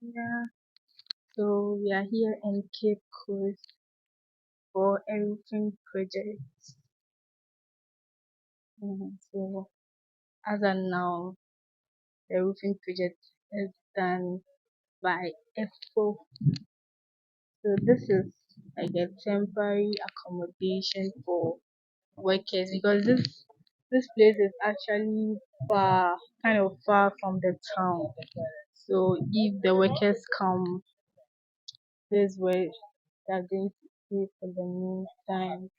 Yeah, so we are here in Cape Coast for a roofing project. So as of now, the roofing project is done by F4. So this is like a temporary accommodation for workers because this place is actually far, kind of far from the town. So if the workers come, this is where they're going to stay for the meantime.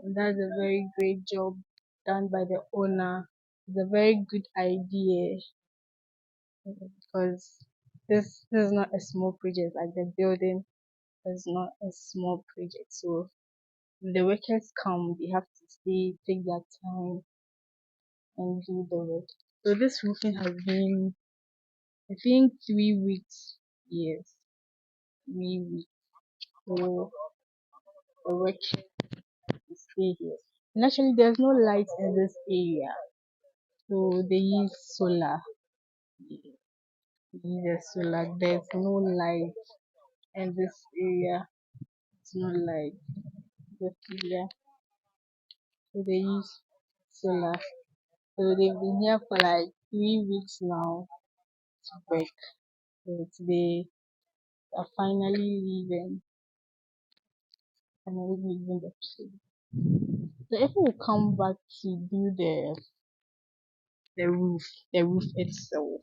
And that's a very great job done by the owner. It's a very good idea because this is not a small project. Like the building is not a small project. So when the workers come, they have to stay, take their time, and do the work. So this roofing has been, I think, 3 weeks. Yes, 3 weeks. So the workers stay here. And actually, there's no light in this area, so they use solar. They use solar. There's no light in this area. It's not light this area, so they use solar. So they've been here for like 3 weeks now to work. So today are finally leaving the city. So if we come back to do the roof, the roof itself.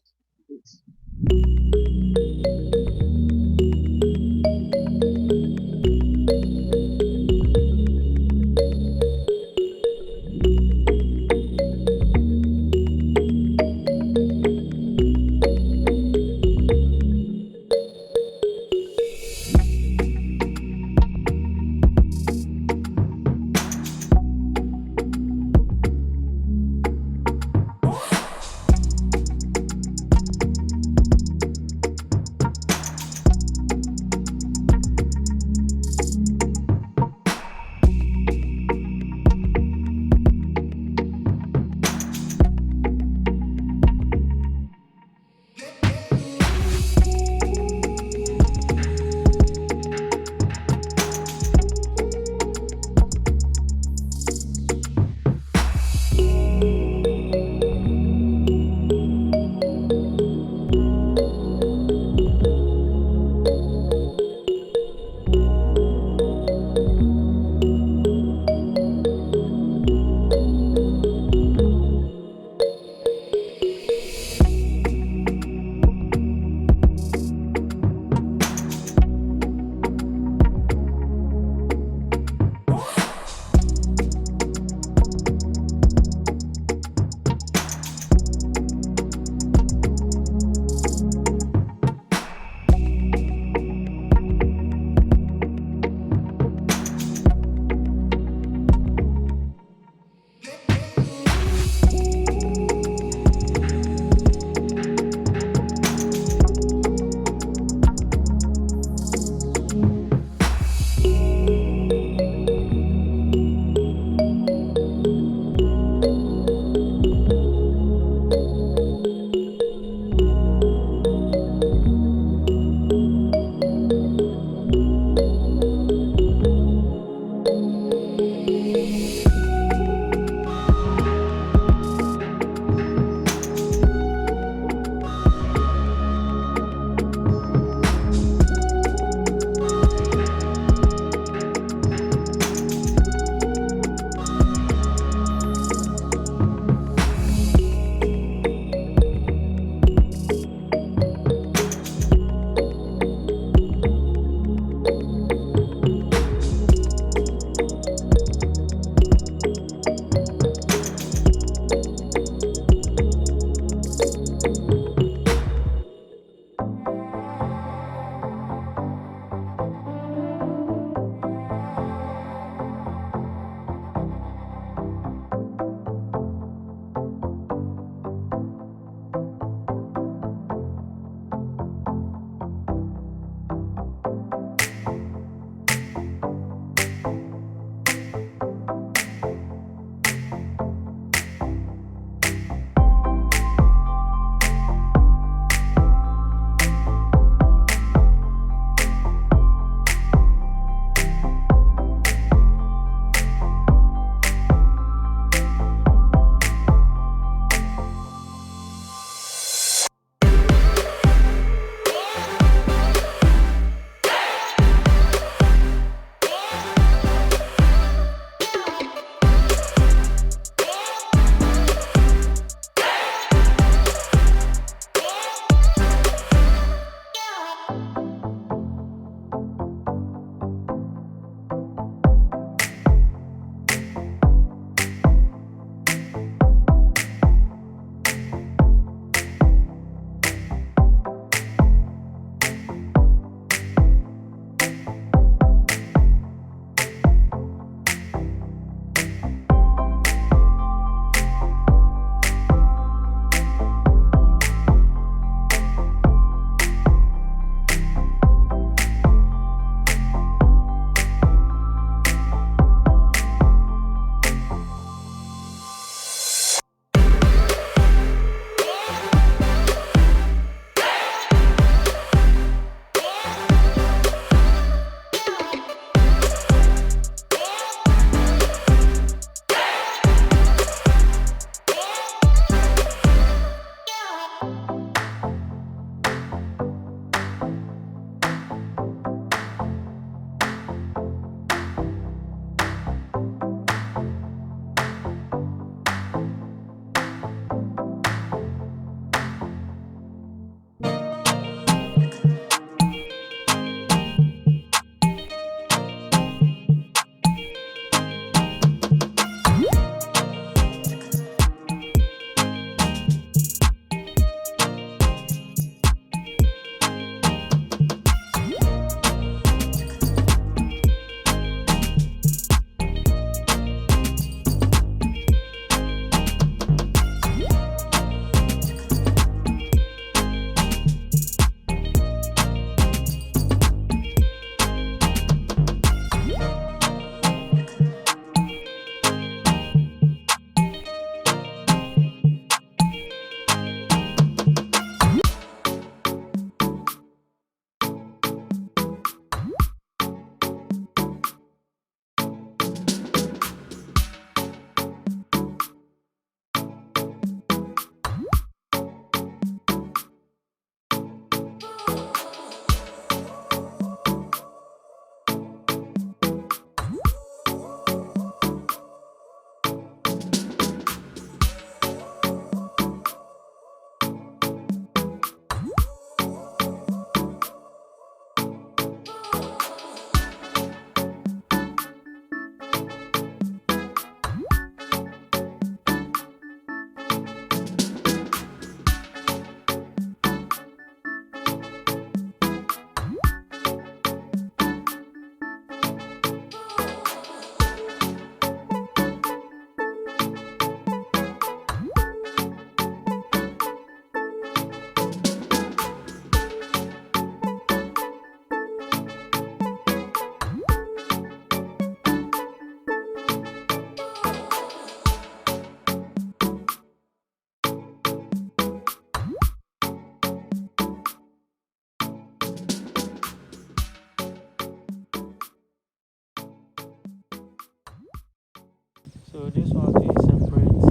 this one too is separate,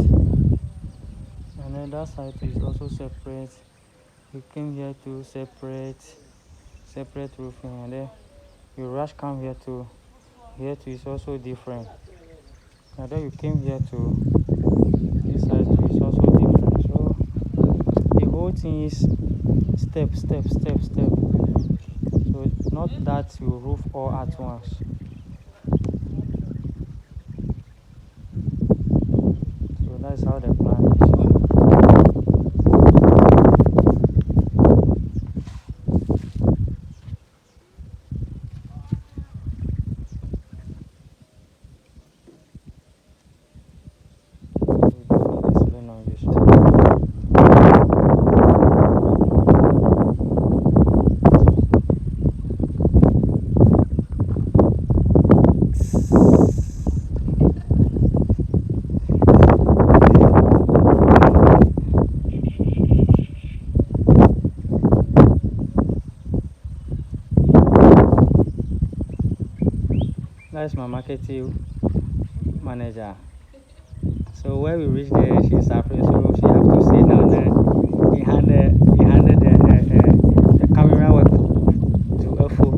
and then that side too is also separate. You came here to separate roofing, and then you rush come here too is also different, and then you came here to this side too is also different. So the whole thing is step. So not that you roof all at once. So that's how the plan is. That's my marketing manager. So when we reach there, she's afraid, so she have to sit down there. He handed the camera work to a fool.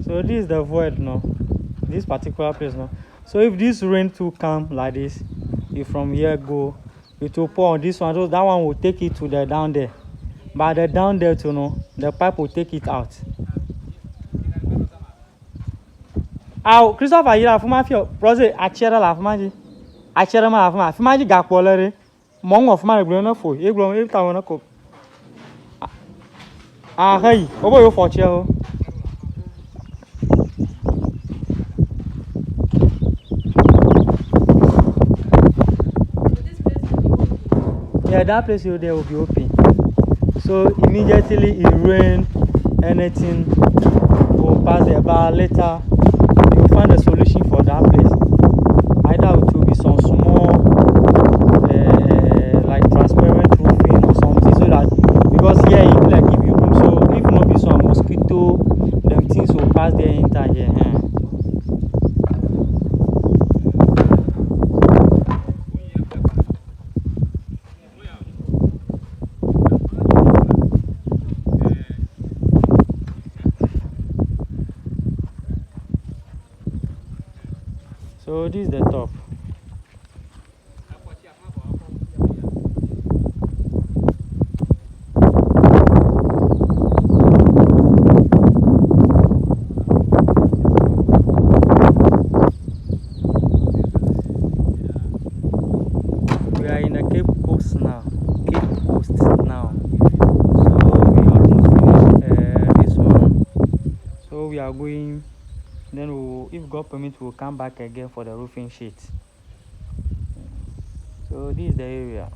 So this is the void now, this particular place now. So if this rain too come like this, if from here go, it will pour on this one. So that one will take it to the down there. But the down there too, no, the pipe will take it out. Ah, Christopher, you have my feel. Brother, I share la famaji. I share my fama. Famaji gakpolere. Mong of my brother for. You grow every time on a cook. Ah, hey, over your fortune. Yeah, that place there will be open. So immediately it rain, anything will pass there. But later you will find a solution for that place. Either it will be some small, like transparent roofing or something, so that because here it be like give you room. So if not be some mosquito, them things will pass there enter here. So this is the top. We are in the Cape Coast now. So we almost finished this one. So we are going. Then we'll, if God permits, we'll come back again for the roofing sheet. So this is the area.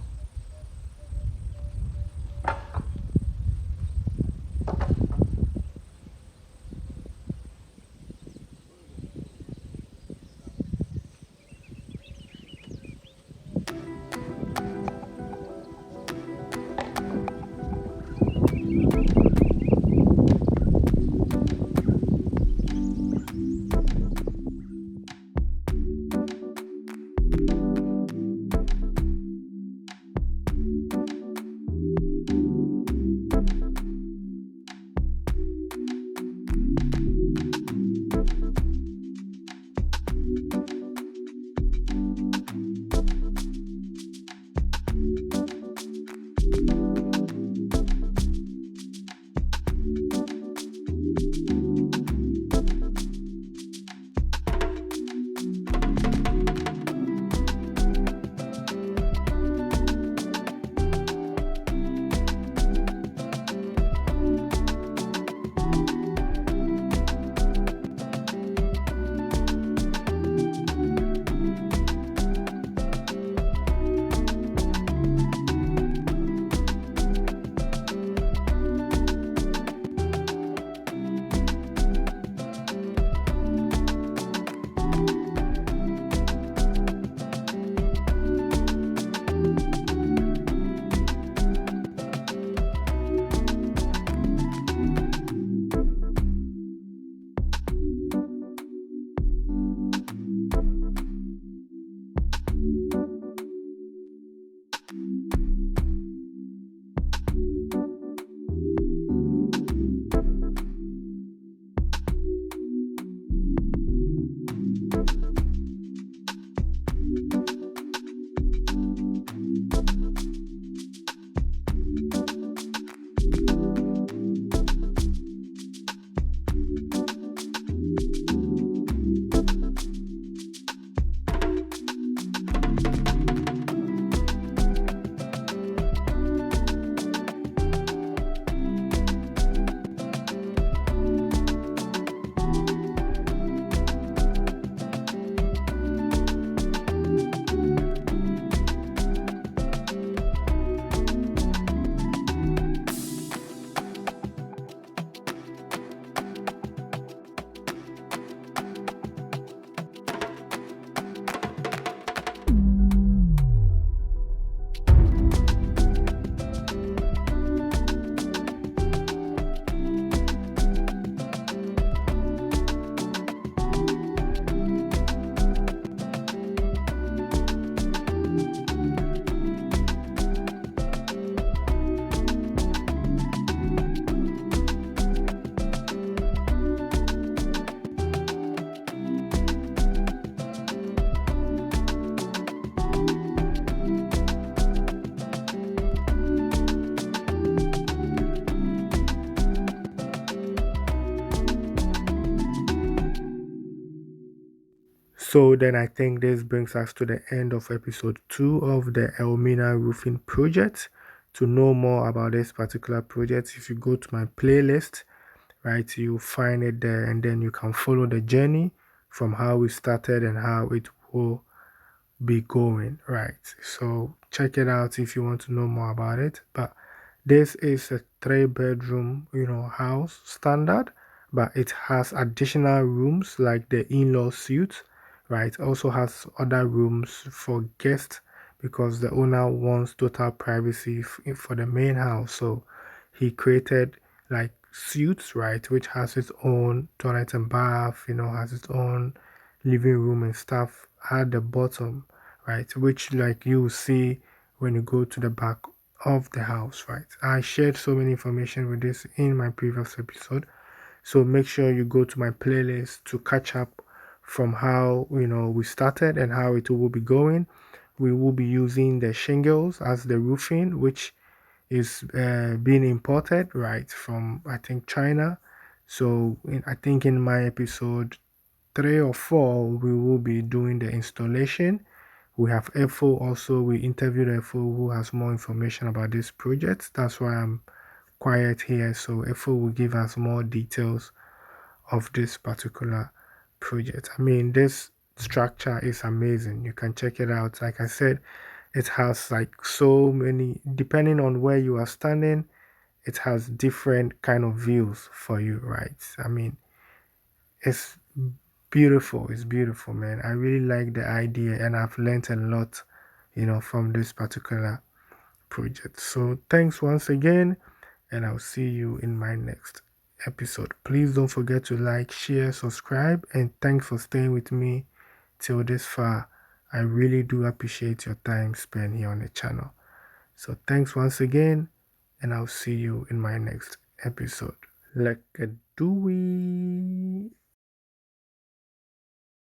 So then I think this brings us to the end of episode 2 of the Elmina roofing project. To know more about this particular project, if you go to my playlist, right, you find it there, and then you can follow the journey from how we started and how it will be going, right? So check it out if you want to know more about it. But this is a 3 bedroom, house standard, but it has additional rooms like the in-law suite, right? Also has other rooms for guests because the owner wants total privacy for the main house. So he created like suites, right, which has its own toilet and bath, has its own living room and stuff at the bottom, right, which like you see when you go to the back of the house, right. I shared so many information with this in my previous episode, so make sure you go to my playlist to catch up from how we started and how it will be going. We will be using the shingles as the roofing, which is being imported right from I think China. So I think in my episode 3 or 4 we will be doing the installation. We have Efo also. We interviewed Efo who has more information about this project. That's why I'm quiet here. So Efo will give us more details of this particular project. I mean, this structure is amazing. You can check it out. Like I said, it has like so many, depending on where you are standing, it has different kind of views for you, right? I mean, it's beautiful. It's beautiful, man. I really like the idea, and I've learned a lot, from this particular project. So thanks once again, and I'll see you in my next episode. Please don't forget to like, share, subscribe, and thanks for staying with me till this far. I really do appreciate your time spent here on the channel. So thanks once again, and I'll see you in my next episode. Like a dooey.